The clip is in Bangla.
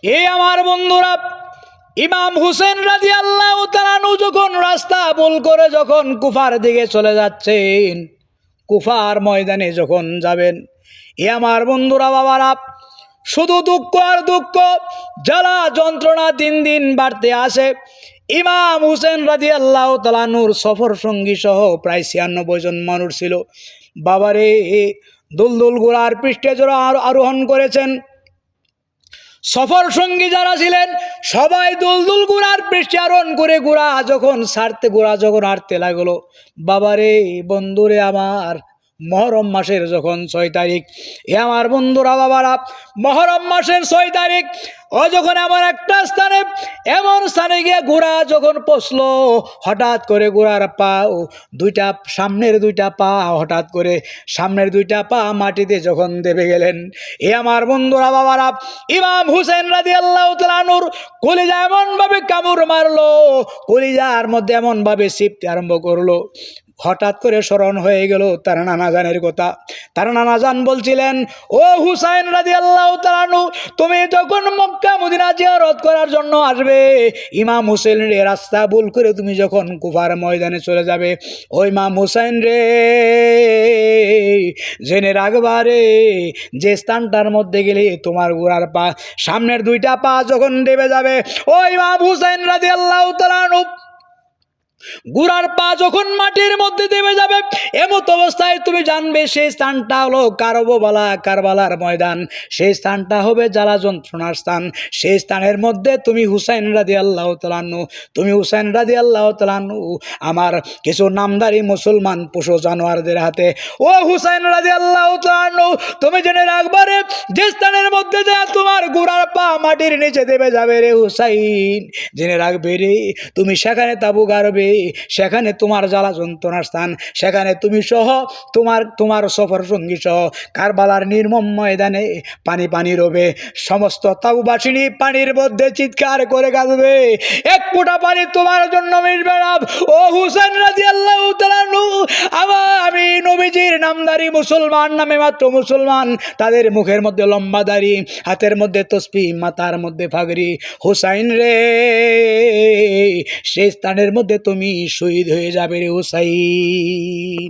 এই আমার বন্ধুরা, ইমাম হুসেন রাদিয়াল্লাহু তাআলা আনহু যখন রাস্তা ভুল করে যখন কুফার দিকে চলে যাচ্ছেন, কুফার ময়দানে যখন যাবেন, এ আমার বন্ধুরা বাবারা, শুধু দুঃখ আর দুঃখ, জ্বালা যন্ত্রণা দিন দিন বাড়তে আসে। ইমাম হুসেন রাদিয়াল্লাহু তাআলা আনহুর সফর সঙ্গী সহ প্রায় 96 জন মানুষ ছিল। বাবারে, দুলদুল ঘোড়ার পৃষ্ঠে যারা আরোহণ করেছেন, সফর সঙ্গী যারা ছিলেন সবাই দুলদুল ঘোড়ার পৃষ্ঠে আরোহণ করে ঘোড়া যখন হাঁটতে লাগলো, বাবারে বন্ধুরে আমার, মহরম মাসের যখন 6 তারিখ, এ আমার বন্ধুরা বাবারা, মহরম মাসের 6 তারিখ ও যখন এমন স্থানে গিয়ে ঘোড়া যখন পৌঁছলো, হঠাৎ করে ঘোড়ার পা সামনের দুইটা পা হঠাৎ করে সামনের দুইটা পা মাটিতে যখন দেবে গেলেন, এ আমার বন্ধুরা বাবারা, ইমাম হুসেন রাদিয়াল্লাহু তাআলা আনহুর কলিজা এমন ভাবে কামড় মারলো, কলিজার মধ্যে এমন ভাবে চিপতে আরম্ভ করলো। হঠাৎ করে স্মরণ হয়ে গেল তার নানাজানের কথা। তার নানাজান বলছিলেন, ও হুসাইন রাদিয়াল্লাহু তাআলা আনহু, তুমি যখন মক্কা মদিনা জিয়ারত করার জন্য আসবে, ইমাম হুসেন রে রাস্তা ভুল করে তুমি যখন কুফার ময়দানে চলে যাবে, ওই ইমাম হুসাইন রে জেনে রাখবারে, যে স্থানটার মধ্যে গেলে তোমার ঘোড়ার পা সামনের দুইটা পা যখন দেবে যাবে, ওই ইমাম হুসাইন রাদিয়াল্লাহু তাআলা আনহু ঘোড়ার পা যখন মাটির মধ্যে দেবে যাবে, এমত অবস্থায় তুমি জানবে সেই স্থানটা হলো কারবালার ময়দান, সেই স্থানটা হবে জ্বালা যন্ত্রণার স্থান। সেই স্থানের মধ্যে তুমি হুসাইন রাদিয়াল্লাহু তাআলা আনহু, আমার কিছু নামদারি মুসলমান পশু জানোয়ারদের হাতে, ও হুসাইন রাদিয়াল্লাহু তাআলা আনহু, তুমি জেনে রাখবারে, যে স্থানের মধ্যে যা তোমার ঘোড়ার পা মাটির নিচে দেবে যাবে রে হুসাইন, জেনে রাখবে রে, তুমি সেখানে তাবু গাড়বে, সেখানে তোমার জ্বালা যন্ত্রণার স্থান, সেখানে তুমি সহ তোমার সফর সঙ্গী সহ কারবালার নির্মম ময়দানে পানি পানি রবে। সমস্ত তাবুবাসিনী পানির মধ্যে চিৎকার করে কাঁদবে, এক ফোঁটা পানি তোমার জন্য মিশবে না। ও হুসেন রাদিয়াল্লাহু তাআলা আনহু, আমি নবীজির নামদারি মুসলমান, নামে মাত্র মুসলমান, তাদের মুখের মধ্যে লম্বা দাড়ি, হাতের মধ্যে তসবিহ, মাথার মধ্যে পাগড়ি, হুসাইন রে সেই স্থানের মধ্যে তুমি শহীদ হয়ে যাবে রে হুসাইন।